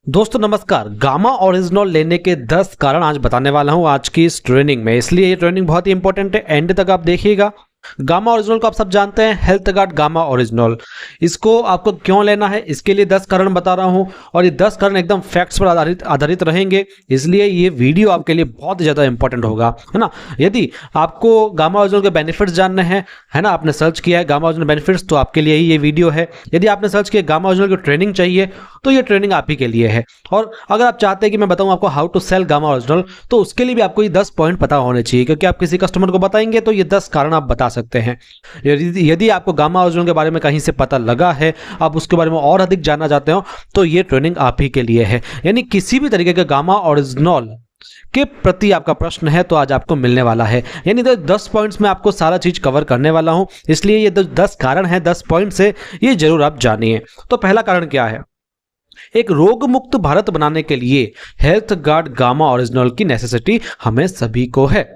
दोस्तों नमस्कार। Gamma original लेने के 10 कारण आज बताने वाला हूं आज की इस ट्रेनिंग में, इसलिए ये ट्रेनिंग बहुत ही इंपॉर्टेंट है, एंड तक आप देखिएगा। गामा ओरिजिनल को आप सब जानते हैं, हेल्थ गार्ड गामा ओरिजिनल। इसको आपको क्यों लेना है, इसके लिए 10 कारण बता रहा हूं, और ये 10 कारण एकदम फैक्ट्स पर आधारित रहेंगे, इसलिए ये वीडियो आपके लिए बहुत ज़्यादा इंपॉर्टेंट होगा, है ना। यदि आपको गामा ओरिजिनल के बेनिफिट्स जानने हैं, है ना, आपने सर्च किया है गामा ओरिजिनल बेनिफिट्स, तो आपके लिए ही ये वीडियो है। यदि आपने सर्च किया गामा ओरिजिनल की ट्रेनिंग चाहिए, तो ये ट्रेनिंग आप ही के लिए है। और अगर आप चाहते हैं कि मैं बताऊं आपको how to sell gamma original, तो उसके लिए भी आपको ये 10 पॉइंट पता होने चाहिए, क्योंकि आप किसी कस्टमर को बताएंगे तो ये 10 कारण आप बता सकते हैं। यदि आपको गामा ओरिजिनल के बारे में कहीं से पता लगा है, आप उसके बारे में और अधिक जानना चाहते हो, तो ये ट्रेनिंग आप ही के लिए है। यानी किसी भी तरीके का गामा ओरिजिनल के प्रति आपका प्रश्न है तो आज आपको मिलने वाला है। यानी 10 पॉइंट्स में आपको सारा चीज कवर करने वाला हूं, इसलिए ये 10 कारण है, 10 पॉइंट से ये जरूर आप जानिए। तो पहला कारण क्या है? एक रोग मुक्त भारत बनाने के लिए हेल्थ गार्ड गामा ओरिजिनल की नेसेसिटी हमें सभी को है।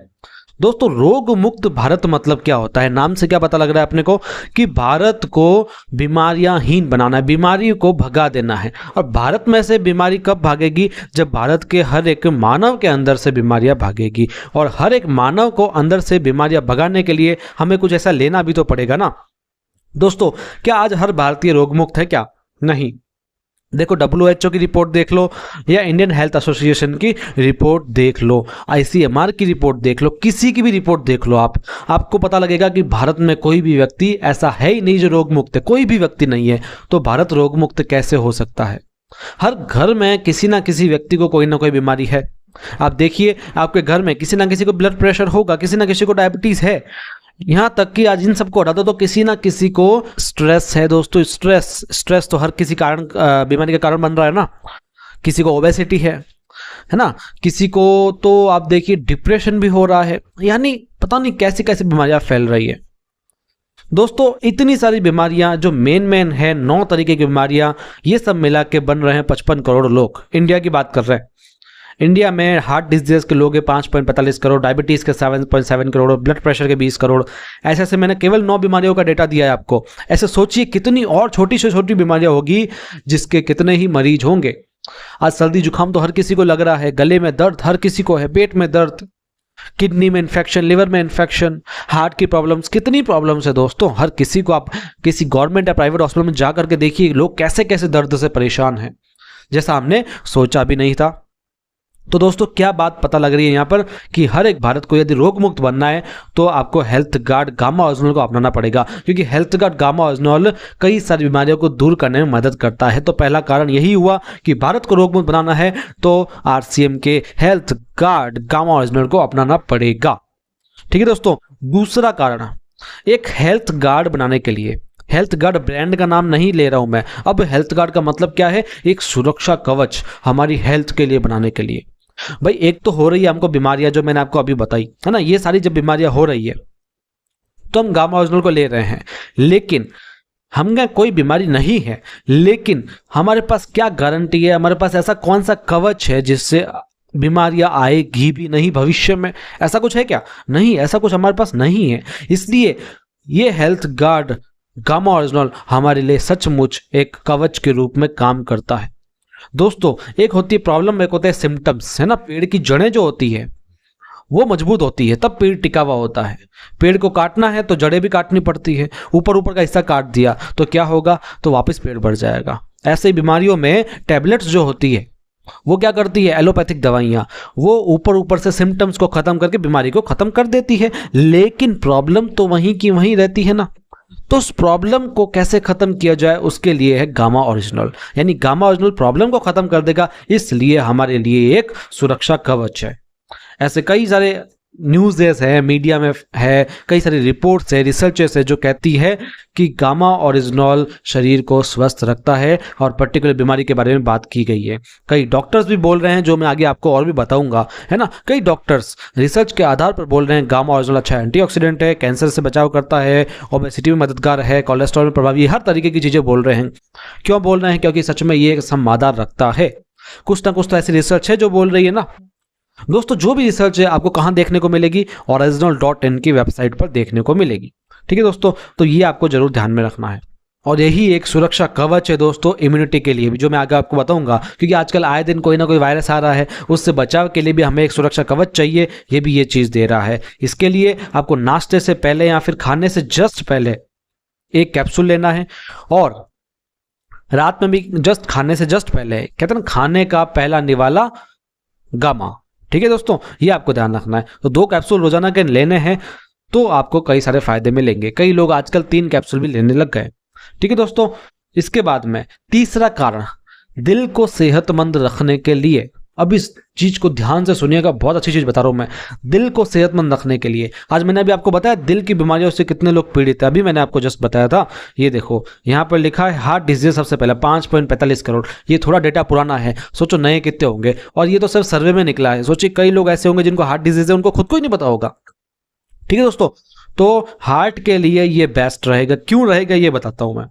दोस्तों, रोग मुक्त भारत मतलब क्या होता है? नाम से क्या पता लग रहा है अपने को कि भारत को बीमारियांहीन बनाना है, बीमारी को भगा देना है। और भारत में से बीमारी कब भागेगी? जब भारत के हर एक मानव के अंदर से बीमारियां भागेगी। और हर एक मानव को अंदर से बीमारियां भगाने के लिए हमें कुछ ऐसा लेना भी तो पड़ेगा ना। दोस्तों, क्या आज हर भारतीय रोग मुक्त है? क्या नहीं। देखो, WHO की रिपोर्ट देख लो, या इंडियन हेल्थ एसोसिएशन की रिपोर्ट देख लो, ICMR की रिपोर्ट देख लो, किसी की भी रिपोर्ट देख लो, आपको पता लगेगा कि भारत में कोई भी व्यक्ति ऐसा है ही नहीं जो रोग मुक्त है। कोई भी व्यक्ति नहीं है, तो भारत रोग मुक्त कैसे हो सकता है? हर घर में किसी ना किसी व्यक्ति को कोई ना कोई बीमारी है। आप देखिए, आपके घर में किसी ना किसी को ब्लड प्रेशर होगा, किसी ना किसी को डायबिटीज है, यहाँ तक कि आज इन सबको हटा दो तो किसी ना किसी को स्ट्रेस है। दोस्तों, स्ट्रेस तो हर किसी कारण बीमारी का कारण बन रहा है ना। किसी को ओबेसिटी है ना, किसी को तो आप देखिए डिप्रेशन भी हो रहा है। यानी पता नहीं कैसी कैसी बीमारियां फैल रही है। दोस्तों, इतनी सारी बीमारियां जो मेन है, 9 तरीके की बीमारियां, ये सब मिला के बन रहे हैं 55 करोड़ लोग। इंडिया की बात कर रहे हैं। इंडिया में हार्ट डिजीज के लोग 5.45 करोड़, डायबिटीज के 7.7 करोड़, ब्लड प्रेशर के 20 करोड़। ऐसे ऐसे मैंने केवल 9 बीमारियों का डेटा दिया है आपको। ऐसे सोचिए कितनी और छोटी से छोटी बीमारियां होगी जिसके कितने ही मरीज होंगे। आज सर्दी जुकाम तो हर किसी को लग रहा है, गले में दर्द हर किसी को है, पेट में दर्द, किडनी में इन्फेक्शन, लिवर में इन्फेक्शन, हार्ट की प्रॉब्लम्स, कितनी प्रॉब्लम्स है दोस्तों हर किसी को। आप किसी गवर्नमेंट या प्राइवेट हॉस्पिटल में जा करके देखिए, लोग कैसे कैसे दर्द से परेशान हैं, जैसा हमने सोचा भी नहीं था। तो दोस्तों, क्या बात पता लग रही है यहाँ पर कि हर एक भारत को यदि रोग मुक्त बनना है तो आपको हेल्थ गार्ड गामा ओरिजिनल को अपनाना पड़ेगा, क्योंकि हेल्थ गार्ड गामा ओरिजिनल कई सारी बीमारियों को दूर करने में मदद करता है। तो पहला कारण यही हुआ कि भारत को रोग मुक्त बनाना है तो RCM के हेल्थ गार्ड गामा ओरिजिनल को अपनाना पड़ेगा। ठीक है दोस्तों, दूसरा कारण, एक हेल्थ गार्ड बनाने के लिए, हेल्थ गार्ड ब्रांड का नाम नहीं ले रहा हूं मैं, अब हेल्थ गार्ड का मतलब क्या है? एक सुरक्षा कवच हमारी हेल्थ के लिए बनाने के लिए। भाई, एक तो हो रही है हमको बीमारियां जो मैंने आपको अभी बताई, है ना। ये सारी जब बीमारियां हो रही है तो हम गामा ओरिजिनल को ले रहे हैं, लेकिन हमें कोई बीमारी नहीं है, लेकिन हमारे पास क्या गारंटी है, हमारे पास ऐसा कौन सा कवच है जिससे बीमारियां आएगी भी नहीं भविष्य में? ऐसा कुछ है क्या? नहीं, ऐसा कुछ हमारे पास नहीं है। इसलिए ये हेल्थ गार्ड गामा ओरिजिनल हमारे लिए सचमुच एक कवच के रूप में काम करता है। दोस्तों, एक होती है प्रॉब्लम, एक होता है सिम्टम्स, है ना। पेड़ की जड़ें जो होती है वो मजबूत होती है, तब पेड़ टिका हुआ होता है। पेड़ को काटना है तो जड़ें भी काटनी पड़ती है। ऊपर ऊपर का हिस्सा काट दिया तो क्या होगा? तो वापस पेड़ बढ़ जाएगा। ऐसे ही बीमारियों में टैबलेट्स जो होती है वो क्या करती है? एलोपैथिक दवाइयाँ, वो ऊपर ऊपर से सिम्टम्स को खत्म करके बीमारी को खत्म कर देती है, लेकिन प्रॉब्लम तो वहीं की वहीं रहती है ना। तो उस प्रॉब्लम को कैसे खत्म किया जाए, उसके लिए है गामा ओरिजिनल। यानी गामा ओरिजिनल प्रॉब्लम को खत्म कर देगा, इसलिए हमारे लिए एक सुरक्षा कवच है। ऐसे कई सारे न्यूज़ है, मीडिया में है, कई सारी रिपोर्ट्स है, रिसर्चेस है जो कहती है कि गामा ओरिजिनल शरीर को स्वस्थ रखता है, और पर्टिकुलर बीमारी के बारे में बात की गई है। कई डॉक्टर्स भी बोल रहे हैं, जो मैं आगे आपको और भी बताऊंगा, है ना। कई डॉक्टर्स रिसर्च के आधार पर बोल रहे हैं गामा ओरिजिनल अच्छा एंटीऑक्सीडेंट है, कैंसर से बचाव करता है, ओबेसिटी में मददगार है, कोलेस्ट्रॉल में प्रभावी, हर तरीके की चीजें बोल रहे हैं। क्यों बोल रहे हैं? क्योंकि सच में ये एक समाधान रखता है। कुछ ना कुछ तो ऐसी रिसर्च है जो बोल रही है ना। दोस्तों, जो भी रिसर्च है आपको कहां देखने को मिलेगी? original.in की वेबसाइट पर देखने को मिलेगी। ठीक है दोस्तों, तो ये आपको जरूर ध्यान में रखना है। और यही एक सुरक्षा कवच है दोस्तों इम्यूनिटी के लिए भी, जो मैं आगे आपको बताऊंगा, क्योंकि आजकल आए दिन कोई ना कोई वायरस आ रहा है, उससे बचाव के लिए भी हमें एक सुरक्षा कवच चाहिए, ये भी ये चीज़ दे रहा है। इसके लिए आपको नाश्ते से पहले या फिर खाने से जस्ट पहले एक कैप्सूल लेना है, और रात में भी जस्ट खाने से जस्ट पहले, कहते हैं ना खाने का पहला निवाला गामा। ठीक है दोस्तों, ये आपको ध्यान रखना है। तो 2 कैप्सूल रोजाना के लेने हैं तो आपको कई सारे फायदे मिलेंगे। कई लोग आजकल 3 कैप्सूल भी लेने लग गए। ठीक है दोस्तों, इसके बाद में तीसरा कारण, दिल को सेहतमंद रखने के लिए। अब इस चीज को ध्यान से सुनिएगा, बहुत अच्छी चीज बता रहा हूं मैं। दिल को सेहतमंद रखने के लिए आज मैंने अभी आपको बताया दिल की बीमारियों से कितने लोग पीड़ित है, अभी मैंने आपको जस्ट बताया था। ये देखो यहाँ पर लिखा है हार्ट डिजीज सबसे पहले 5.45 करोड़। ये थोड़ा डेटा पुराना है, सोचो नए कितने होंगे, और ये तो सिर्फ सर्वे में निकला है। सोचिए कई लोग ऐसे होंगे जिनको हार्ट डिजीज है, उनको खुद को ही नहीं पता होगा। ठीक है दोस्तों, तो हार्ट के लिए ये बेस्ट रहेगा। क्यों रहेगा ये बताता हूं मैं।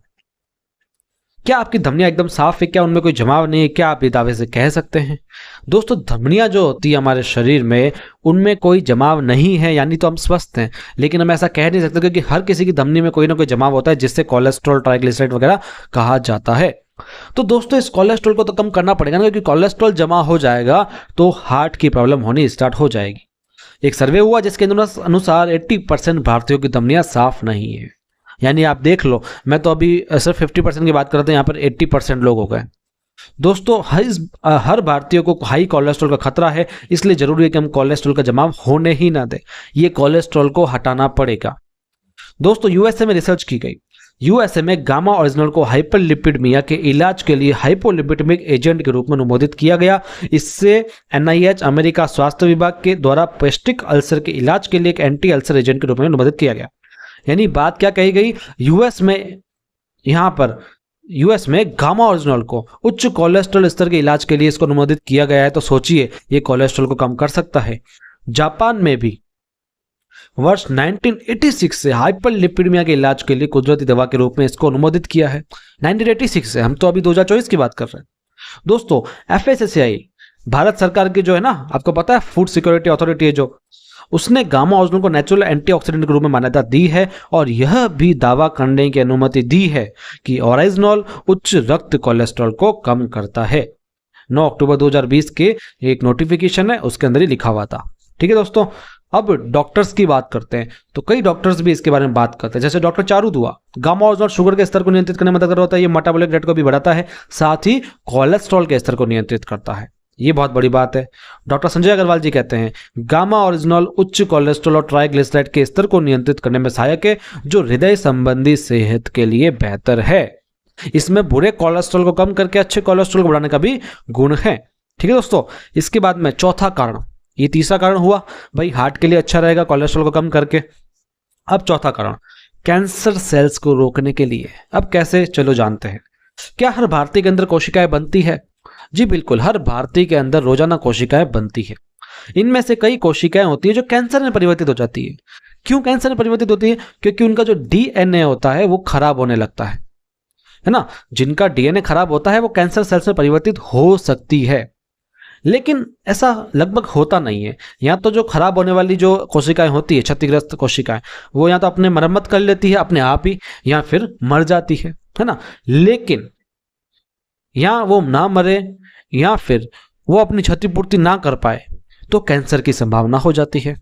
क्या आपकी धमनियां एकदम साफ है? क्या उनमें कोई जमाव नहीं है? क्या आप ये दावे से कह सकते हैं? दोस्तों धमनियां जो होती है हमारे शरीर में, उनमें कोई जमाव नहीं है, यानी तो हम स्वस्थ हैं। लेकिन हम ऐसा कह नहीं सकते, क्योंकि हर किसी की धमनी में कोई ना कोई जमाव होता है, जिससे कोलेस्ट्रॉल, ट्राइग्लिसराइड वगैरह कहा जाता है। तो दोस्तों इस कोलेस्ट्रॉल को तो कम करना पड़ेगा ना, क्योंकि कोलेस्ट्रॉल जमा हो जाएगा तो हार्ट की प्रॉब्लम होनी स्टार्ट हो जाएगी। एक सर्वे हुआ जिसके अनुसार 80% भारतीयों की धमनियां साफ नहीं है। यानी आप देख लो, मैं तो अभी सिर्फ 50% की बात कर रहा था, यहाँ पर 80% लोग हो गए। दोस्तों हर भारतीय को हाई कोलेस्ट्रॉल का खतरा है, इसलिए जरूरी है कि हम कोलेस्ट्रॉल का जमाव होने ही ना दें। ये कोलेस्ट्रॉल को हटाना पड़ेगा। दोस्तों यूएसए में रिसर्च की गई। यूएसए में गामा ओरिजिनल को हाइपरलिपिडमिया के इलाज के लिए हाइपोलिपिडमिक एजेंट के रूप में अनुमोदित किया गया। इससे एनआईएच अमेरिका स्वास्थ्य विभाग के द्वारा पेस्टिक अल्सर के इलाज के लिए एक एंटी अल्सर एजेंट के रूप में अनुमोदित किया गया। यानी बात क्या कही गई, यूएस में गामा ओरिजिनल को उच्च कोलेस्ट्रॉल स्तर के इलाज के लिए इसको अनुमोदित किया गया है। तो सोचिए ये कोलेस्ट्रॉल को कम कर सकता है। जापान में भी वर्ष 1986 से हाइपरलिपिडमिया के इलाज के लिए कुदरती दवा के रूप में इसको अनुमोदित किया है। 1986 से, हम तो अभी 2024 की बात कर रहे हैं। दोस्तों एफएसएसएआई भारत सरकार की जो है ना, आपको पता है फूड सिक्योरिटी अथॉरिटी है जो, उसने गामा ओरिजिनल को नेचुरल एंटीऑक्सीडेंट के रूप में मान्यता दी है, और यह भी दावा करने की अनुमति दी है कि ओरिजिनल उच्च रक्त कोलेस्ट्रॉल को कम करता है। 9 अक्टूबर 2020 के एक नोटिफिकेशन है, उसके अंदर ही लिखा हुआ था। ठीक है दोस्तों, अब डॉक्टर्स की बात करते हैं। तो कई डॉक्टर्स भी इसके बारे में बात करते हैं, जैसे डॉक्टर चारू दुआ। गामा ओरिजिनल शुगर के स्तर को नियंत्रित करने में मदद करता है, ये मेटाबॉलिक रेट को भी बढ़ाता है, साथ ही कोलेस्ट्रॉल के स्तर को नियंत्रित करता है। ये बहुत बड़ी बात है। डॉक्टर संजय अग्रवाल जी कहते हैं गामा ओरिजिनल उच्च कोलेस्ट्रॉल और ट्राइग्लिसराइड के स्तर को नियंत्रित करने में सहायक है, जो हृदय संबंधी सेहत के लिए बेहतर है। इसमें बुरे कोलेस्ट्रॉल को कम करके अच्छे कोलेस्ट्रॉल को बढ़ाने का भी गुण है। ठीक है दोस्तों, इसके बाद में चौथा कारण, ये तीसरा कारण हुआ भाई हार्ट के लिए अच्छा रहेगा कोलेस्ट्रॉल को कम करके। अब चौथा कारण, कैंसर सेल्स को रोकने के लिए। अब कैसे, चलो जानते हैं। क्या हर भारतीय के अंदर कोशिकाएं बनती है? जी बिल्कुल, हर भारतीय के अंदर रोजाना कोशिकाएं बनती है। इनमें से कई कोशिकाएं होती है जो कैंसर में परिवर्तित हो जाती है। क्यों कैंसर में परिवर्तित होती है? क्योंकि उनका जो डीएनए होता है वो खराब होने लगता है ना। जिनका डीएनए खराब होता है वो कैंसर सेल्स में परिवर्तित हो सकती है, लेकिन ऐसा लगभग होता नहीं है। या तो जो खराब होने वाली जो कोशिकाएं होती है, क्षतिग्रस्त कोशिकाएं, वो या तो अपने मरम्मत कर लेती है अपने आप ही, या फिर मर जाती है ना। लेकिन या वो ना मरे या फिर वो अपनी क्षतिपूर्ति ना कर पाए तो कैंसर की संभावना हो जाती है।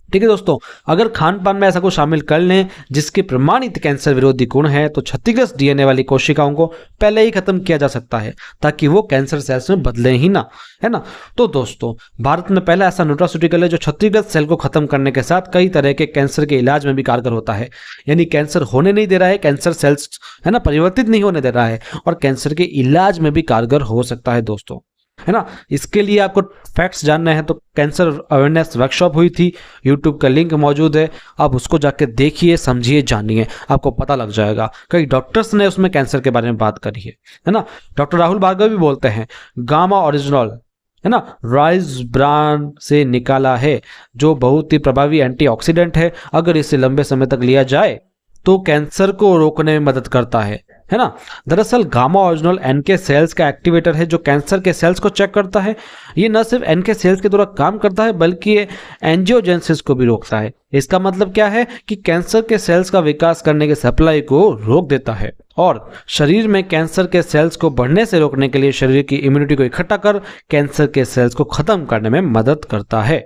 ठीक है दोस्तों, अगर खान पान में ऐसा कुछ शामिल कर लें जिसके प्रमाणित कैंसर विरोधी गुण है, तो क्षतिग्रस्त डीएनए वाली कोशिकाओं को पहले ही खत्म किया जा सकता है, ताकि वो कैंसर सेल्स में बदले ही ना, है ना। तो दोस्तों भारत में पहला ऐसा न्यूट्रास्यूटिकल है जो क्षतिग्रस्त सेल को खत्म करने के साथ कई तरह के कैंसर के इलाज में भी कारगर होता है। यानी कैंसर होने नहीं दे रहा है, कैंसर सेल्स है ना परिवर्तित नहीं होने दे रहा है, और कैंसर के इलाज में भी कारगर हो सकता है दोस्तों, है ना। इसके लिए आपको फैक्ट्स जानना है तो कैंसर अवेयरनेस वर्कशॉप हुई थी, यूट्यूब का लिंक मौजूद है, आप उसको जाके देखिए, समझिए, जानिए, आपको पता लग जाएगा। कई डॉक्टर्स ने उसमें कैंसर के बारे में बात करी है ना। डॉक्टर राहुल भार्गव भी बोलते हैं गामा ओरिजिनल है ना राइज ब्रांड से निकाला है, जो बहुत ही प्रभावी एंटीऑक्सीडेंट है। अगर इसे लंबे समय तक लिया जाए तो कैंसर को रोकने में मदद करता है। है ना। दरअसल गामा ओरिजिनल एनके सेल्स का एक्टिवेटर है जो कैंसर के सेल्स को चेक करता है। ये न सिर्फ एनके सेल्स के द्वारा काम करता है बल्कि ये एंजियोजेनेसिस को भी रोकता है। इसका मतलब क्या है कि कैंसर के सेल्स का विकास करने के सप्लाई को रोक देता है और शरीर में कैंसर के सेल्स को बढ़ने से रोकने के लिए शरीर की इम्यूनिटी को इकट्ठा कर कैंसर के सेल्स को खत्म करने में मदद करता है।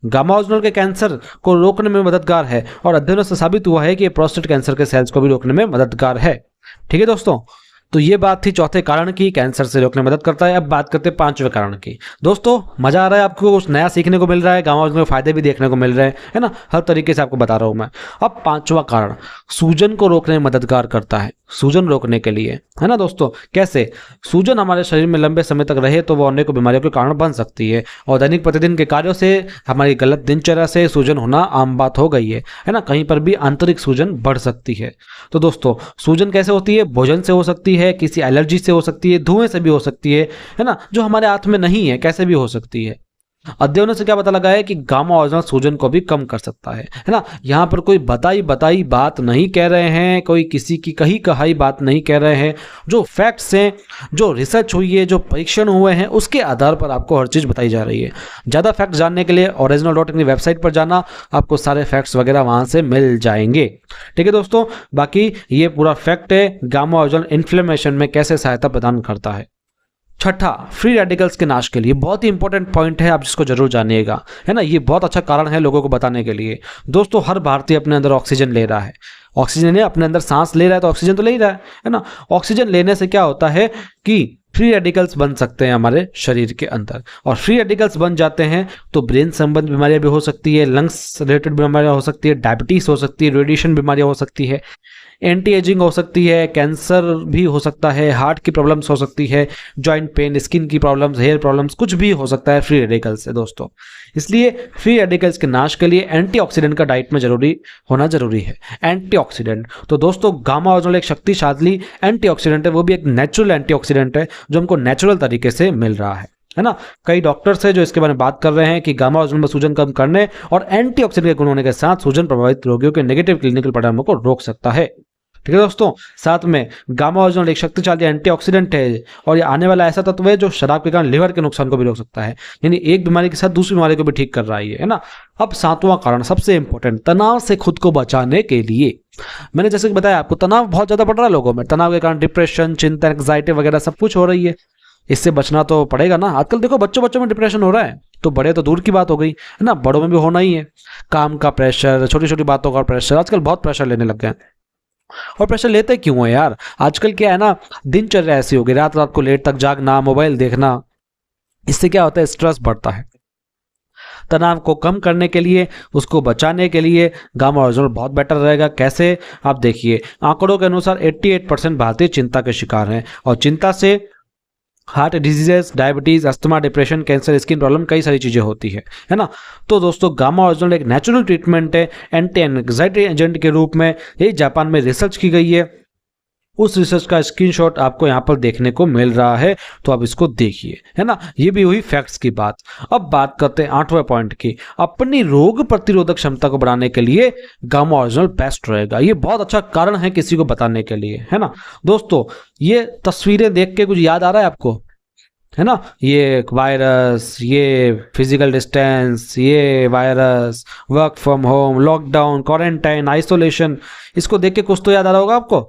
गामा ओरिजिनल के कैंसर को रोकने में मददगार है और अध्ययनों से साबित हुआ है कि ये प्रोस्टेट कैंसर के सेल्स को भी रोकने में मददगार है। ठीक है दोस्तों, तो ये बात थी चौथे कारण की कैंसर से रोकने में मदद करता है। अब बात करते हैं पांचवें कारण की। दोस्तों मजा आ रहा है आपको, कुछ नया सीखने को मिल रहा है, गामा ओरिजिनल के फायदे भी देखने को मिल रहे हैं, है ना। हर तरीके से आपको बता रहा हूं मैं। अब पांचवा कारण सूजन को रोकने में मददगार करता है। सूजन रोकने के लिए, है ना दोस्तों, कैसे? सूजन हमारे शरीर में लंबे समय तक रहे तो वो अनेक बीमारियों के कारण बन सकती है और दैनिक प्रतिदिन के कार्यों से हमारी गलत दिनचर्या से सूजन होना आम बात हो गई है ना। कहीं पर भी आंतरिक सूजन बढ़ सकती है। तो दोस्तों सूजन कैसे होती है? भोजन से हो सकती है, किसी एलर्जी से हो सकती है, धुएं से भी हो सकती है ना, जो हमारे हाथ में नहीं है, कैसे भी हो सकती है। अध्ययनों से क्या पता लगा है कि गामा ओरिजिनल सूजन को भी कम कर सकता है ना। यहां पर कोई बताई बात नहीं कह रहे हैं, कोई किसी की कही कहाई बात नहीं कह रहे हैं। जो फैक्ट्स हैं, जो रिसर्च हुई है, जो परीक्षण हुए हैं, उसके आधार पर आपको हर चीज बताई जा रही है। ज्यादा फैक्ट जानने के लिए ओरिजिनल.in की वेबसाइट पर जाना, आपको सारे फैक्ट्स वगैरह वहां से मिल जाएंगे। ठीक है दोस्तों, बाकी ये पूरा फैक्ट है गामा ओरिजिनल इन्फ्लेमेशन में कैसे सहायता प्रदान करता है। छठा, फ्री रेडिकल्स के नाश के लिए। बहुत ही इंपॉर्टेंट पॉइंट है, आप जिसको जरूर जानिएगा, है ना। ये बहुत अच्छा कारण है लोगों को बताने के लिए। दोस्तों हर भारतीय अपने अंदर ऑक्सीजन ले रहा है। ऑक्सीजन है, अपने अंदर सांस ले रहा है तो ऑक्सीजन तो ले ही रहा है ना। ऑक्सीजन लेने से क्या होता है कि फ्री रेडिकल्स बन सकते हैं हमारे शरीर के अंदर, और फ्री रेडिकल्स बन जाते हैं तो ब्रेन संबंधी बीमारियां भी हो सकती है, लंग्स रिलेटेड बीमारियां हो सकती है, डायबिटीज हो सकती है, रेडिएशन बीमारियां हो सकती है, एंटी एजिंग हो सकती है, कैंसर भी हो सकता है, हार्ट की प्रॉब्लम्स हो सकती है, जॉइंट पेन, स्किन की प्रॉब्लम्स, हेयर प्रॉब्लम्स, कुछ भी हो सकता है फ्री रेडिकल्स से दोस्तों। इसलिए फ्री रेडिकल्स के नाश के लिए एंटीऑक्सीडेंट का डाइट में होना जरूरी है। एंटीऑक्सीडेंट, तो दोस्तों गामा ओरिजिनल एक शक्तिशाली एंटीऑक्सीडेंट है, वो भी एक नेचुरल एंटीऑक्सीडेंट है जो हमको नेचुरल तरीके से मिल रहा है ना। कई डॉक्टर्स है जो इसके बारे में बात कर रहे हैं कि गामा ओरिजिनल में सूजन कम करने और एंटीऑक्सीडेंट के गुण होने के साथ सूजन प्रभावित रोगियों के नेगेटिव क्लिनिकल परिणामों को रोक सकता है। ठीक है दोस्तों, साथ में गामा ओरिजिनल एक शक्तिशाली एंटीऑक्सीडेंट है और ये आने वाला ऐसा तत्व है जो शराब के कारण लिवर के नुकसान को भी रोक सकता है, यानी एक बीमारी के साथ दूसरी बीमारी को भी ठीक कर रहा है ना। अब सातवां कारण सबसे इंपॉर्टेंट, तनाव से खुद को बचाने के लिए। मैंने जैसे कि बताया आपको, तनाव बहुत ज्यादा बढ़ रहा है लोगों में। तनाव के कारण डिप्रेशन, चिंता, एंग्जाइटी वगैरह सब कुछ हो रही है। इससे बचना तो पड़ेगा ना। आजकल देखो बच्चों में डिप्रेशन हो रहा है, तो बड़े तो दूर की बात हो गई, है ना, बड़ों में भी होना ही है। काम का प्रेशर, छोटी छोटी बातों का प्रेशर, आजकल बहुत प्रेशर लेने लग गए। और प्रेशर लेते क्यों है यार? आजकल क्या है ना, दिनचर्या ऐसी हो गई, रात रात को लेट तक जागना, मोबाइल देखना, इससे क्या होता है, स्ट्रेस बढ़ता है। तनाव को कम करने के लिए, उसको बचाने के लिए गामा ओरिजिनल बहुत बेटर रहेगा। कैसे? आप देखिए, आंकड़ों के अनुसार 88% भारतीय चिंता के शिकार हैं और चिंता से heart diseases, diabetes, asthma, depression, cancer, skin problem, कई सारी चीजें होती है ना। तो दोस्तों गामा ओरिजिनल एक नेचुरल ट्रीटमेंट है एंटी एंग्जाइटी एजेंट के रूप में। ये जापान में रिसर्च की गई है, उस रिसर्च का स्क्रीनशॉट आपको यहाँ पर देखने को मिल रहा है, तो आप इसको देखिए, है ना। ये भी हुई फैक्ट्स की बात। अब बात करते हैं 8वें पॉइंट की। अपनी रोग प्रतिरोधक क्षमता को बढ़ाने के लिए गामा ओरिजिनल बेस्ट रहेगा। ये बहुत अच्छा कारण है किसी को बताने के लिए, है ना। दोस्तों ये तस्वीरें देख के कुछ याद आ रहा है आपको, है ना? ये वायरस, ये फिजिकल डिस्टेंस, ये virus, work from home, lockdown, quarantine, isolation, इसको देख के कुछ तो याद आ रहा होगा आपको,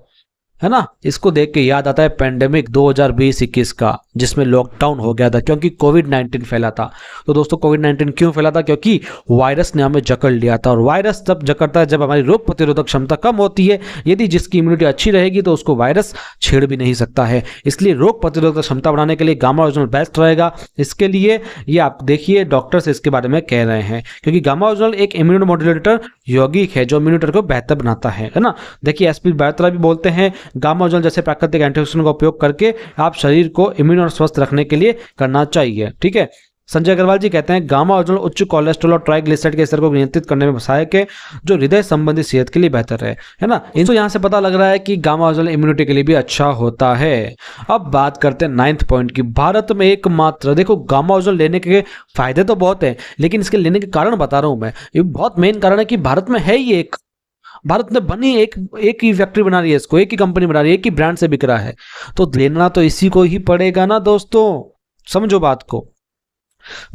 है ना। इसको देख के याद आता है पेंडेमिक 2020-21 का, जिसमें लॉकडाउन हो गया था क्योंकि कोविड-19 फैला था। तो दोस्तों कोविड-19 क्यों फैला था? क्योंकि वायरस ने हमें जकड़ लिया था, और वायरस तब जकड़ता है जब हमारी रोग प्रतिरोधक क्षमता कम होती है। यदि जिसकी इम्यूनिटी अच्छी रहेगी तो उसको वायरस छेड़ भी नहीं सकता है। इसलिए रोग प्रतिरोधक क्षमता बढ़ाने के लिए गामा ओरिजिनल बेस्ट रहेगा। इसके लिए ये आप देखिए, डॉक्टर्स इसके बारे में कह रहे हैं, क्योंकि गामा ओरिजिनल एक इम्यूनोमोड्यूलेटर यौगिक है जो इम्यूनिटी को बेहतर बनाता है ना। देखिए एसपी बायोत्रा भी बोलते हैं, गामा ओरिजिनल जैसे प्राकृतिक एंटीऑक्सीडेंट का उपयोग करके आप शरीर को इम्यून और स्वस्थ रखने के लिए करना चाहिए। ठीक है। संजय अग्रवाल जी कहते हैं गामा ओरिजिनल उच्च कोलेस्ट्रॉल और ट्राइग्लिसराइड के स्तर को नियंत्रित करने में सहायक है, जो हृदय संबंधी सेहत के लिए बेहतर है ना। इनको यहाँ से पता लग रहा है कि गामा ओरिजिनल इम्यूनिटी के लिए भी अच्छा होता है। अब बात करते हैं 9th पॉइंट की। भारत में एकमात्र, देखो गामा ओरिजिनल लेने के फायदे तो बहुत है, लेकिन इसके लेने के कारण बता रहा हूं मैं। ये बहुत मेन कारण है कि भारत में है ही एक, भारत में बनी एक ही फैक्ट्री बना रही है इसको, एक ही कंपनी बना रही है, एक ही ब्रांड से बिक रहा है, तो लेना तो इसी को ही पड़ेगा ना दोस्तों, समझो बात को।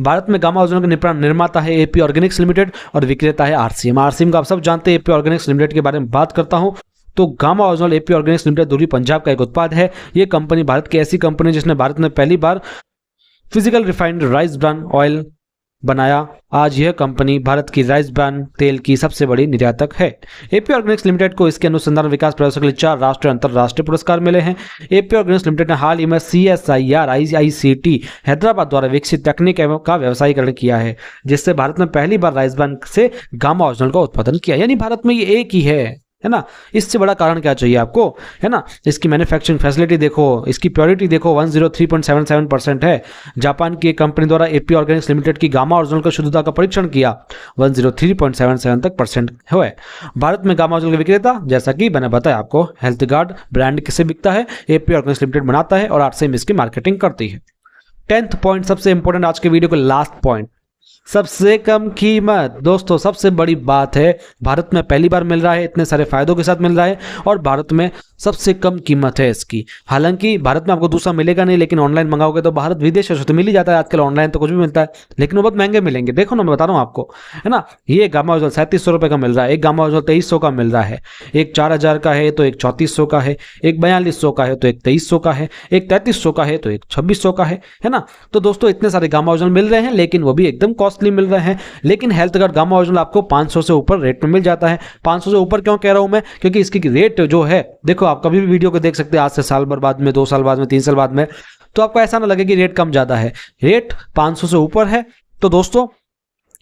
भारत में गामा ओरिजिनल का निर्माता है एपी ऑर्गेनिक्स लिमिटेड और विक्रेता है आरसीएम। आरसीएम का आप सब जानते हैं। एपी ऑर्गेनिक्स लिमिटेड के बारे में बात करता हूं तो gamma original AP Organics limited दूरी पंजाब का एक उत्पाद है। ये कंपनी भारत की ऐसी कंपनी जिसने भारत में पहली बार physical refined rice bran oil बनाया। आज यह कंपनी भारत की राइस ब्रान तेल की सबसे बड़ी निर्यातक है। एपी ऑर्गेनिक्स लिमिटेड को इसके अनुसंधान विकास प्रयासों के लिए 4 राष्ट्रीय और अंतरराष्ट्रीय पुरस्कार मिले हैं। एपी ऑर्गेनिक्स लिमिटेड ने हाल ही में CSIR IICT हैदराबाद द्वारा विकसित तकनीक का व्यवसायीकरण किया है, जिससे भारत में पहली बार राइस ब्रान से गामा ओरिजिनल का उत्पादन किया। यानी भारत में ये एक ही है ना। इससे बड़ा कारण क्या चाहिए आपको, है ना। इसकी मैन्युफैक्चरिंग फैसिलिटी देखो, इसकी प्योरिटी देखो 103.77% है। जापान की एक कंपनी द्वारा एपी ऑर्गेनिक्स लिमिटेड की गामा ओरिजिनल का शुद्धता का परीक्षण किया, 103.77 तक परसेंट हुए। भारत में गामा ओरिजिनल के विक्रेता जैसा कि मैंने बताया आपको, हेल्थ गार्ड ब्रांड किसे बिकता है, एपी ऑर्गेनिक्स लिमिटेड बनाता है और आरसीएम इसकी मार्केटिंग करती है। 10th पॉइंट सबसे इंपॉर्टेंट आज के वीडियो का लास्ट पॉइंट, सबसे कम कीमत। दोस्तों सबसे बड़ी बात है, भारत में पहली बार मिल रहा है, इतने सारे फायदों के साथ मिल रहा है और भारत में सबसे कम कीमत है इसकी। हालांकि भारत में आपको दूसरा मिलेगा नहीं, लेकिन ऑनलाइन मंगाओगे तो भारत विदेशों से तो मिल ही जाता है आजकल, ऑनलाइन तो कुछ भी मिलता है, लेकिन वो बहुत महंगे मिलेंगे। देखो ना, मैं बता रहा हूँ आपको, है ना। ये गामा ओरिजिनल 3700 रुपये का मिल रहा है, एक गामा ओरिजिनल 2300 का मिल रहा है, एक 4000 का है तो एक 3400 का है, एक 4200 का है तो एक 2300 का है, एक 3300 का है तो एक 2600 का है ना। तो दोस्तों इतने सारे गामा ओरिजिनल मिल रहे हैं, लेकिन वो भी एकदम कॉस्टली मिल रहे हैं। लेकिन हेल्थ गार्ड गामा ओरिजिनल आपको 500 से ऊपर रेट में मिल जाता है। 500 से ऊपर क्यों कह रहा हूं मैं, क्योंकि इसकी रेट जो है, देखो आप कभी भी वीडियो को देख सकते हैं, आज से साल भर बाद में, 2 साल बाद में, 3 साल बाद में, तो आपको ऐसा ना लगे कि रेट कम ज्यादा है। रेट 500 से ऊपर है, तो दोस्तों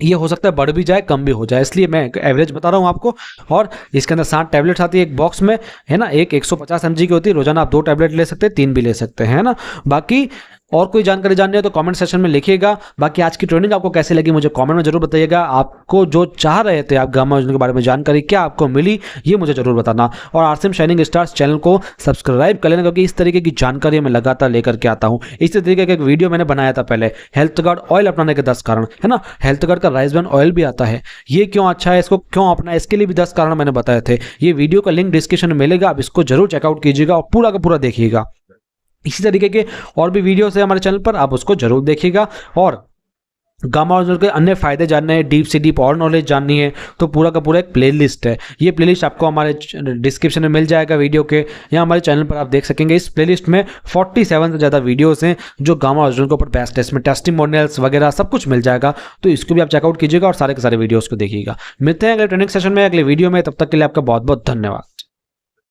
ये हो सकता है बढ़ भी जाए कम भी हो जाए, इसलिए मैं एवरेज बता रहा हूं आपको। और इसके अंदर 7 टैबलेट्स आती है एक बॉक्स में, है ना। एक 150 mg की होती है, रोजाना आप 2 टैबलेट ले सकते हैं, 3 भी ले सकते हैं, है ना। बाकी और कोई जानकारी जाननी है तो कमेंट सेक्शन में लिखिएगा। बाकी आज की ट्रेनिंग आपको कैसी लगी मुझे कमेंट में जरूर बताइएगा। आपको जो चाह रहे थे आप गामा ओरिजिनल के बारे में जानकारी, क्या आपको मिली ये मुझे जरूर बताना। और आरसीएम शाइनिंग स्टार्स चैनल को सब्सक्राइब कर लेना, क्योंकि इस तरीके की जानकारी मैं लगातार लेकर के आता हूँ। इसी तरीके का एक वीडियो मैंने बनाया था पहले, हेल्थ गार्ड ऑयल अपनाने के 10 कारण, है ना। हेल्थ गार्ड का राइस ब्रान ऑयल भी आता है, ये क्यों अच्छा है, इसको क्यों अपना, इसके लिए भी 10 कारण मैंने बताए थे। ये वीडियो का लिंक डिस्क्रिप्शन में मिलेगा, आप इसको जरूर चेकआउट कीजिएगा और पूरा का पूरा देखिएगा। इसी तरीके के और भी वीडियोस है हमारे चैनल पर, आप उसको जरूर देखिएगा। और गामा ओरिजिनल के अन्य फायदे जानने हैं, डीप से डीप और नॉलेज जाननी है, तो पूरा का पूरा एक प्लेलिस्ट है। ये प्लेलिस्ट आपको हमारे डिस्क्रिप्शन में मिल जाएगा वीडियो के, या हमारे चैनल पर आप देख सकेंगे। इस प्लेलिस्ट में 47 से ज़्यादा वीडियोस हैं जो गामा ओरिजिनल के ऊपर बेस्ट है, इसमें टेस्टिमोनियल्स वगैरह सब कुछ मिल जाएगा, तो इसको भी आप चेकआउट कीजिएगा और सारे के सारे वीडियोज़ को देखिएगा। मिलते हैं अगले ट्रेनिंग सेशन में, अगले वीडियो में, तब तक के लिए आपका बहुत बहुत धन्यवाद।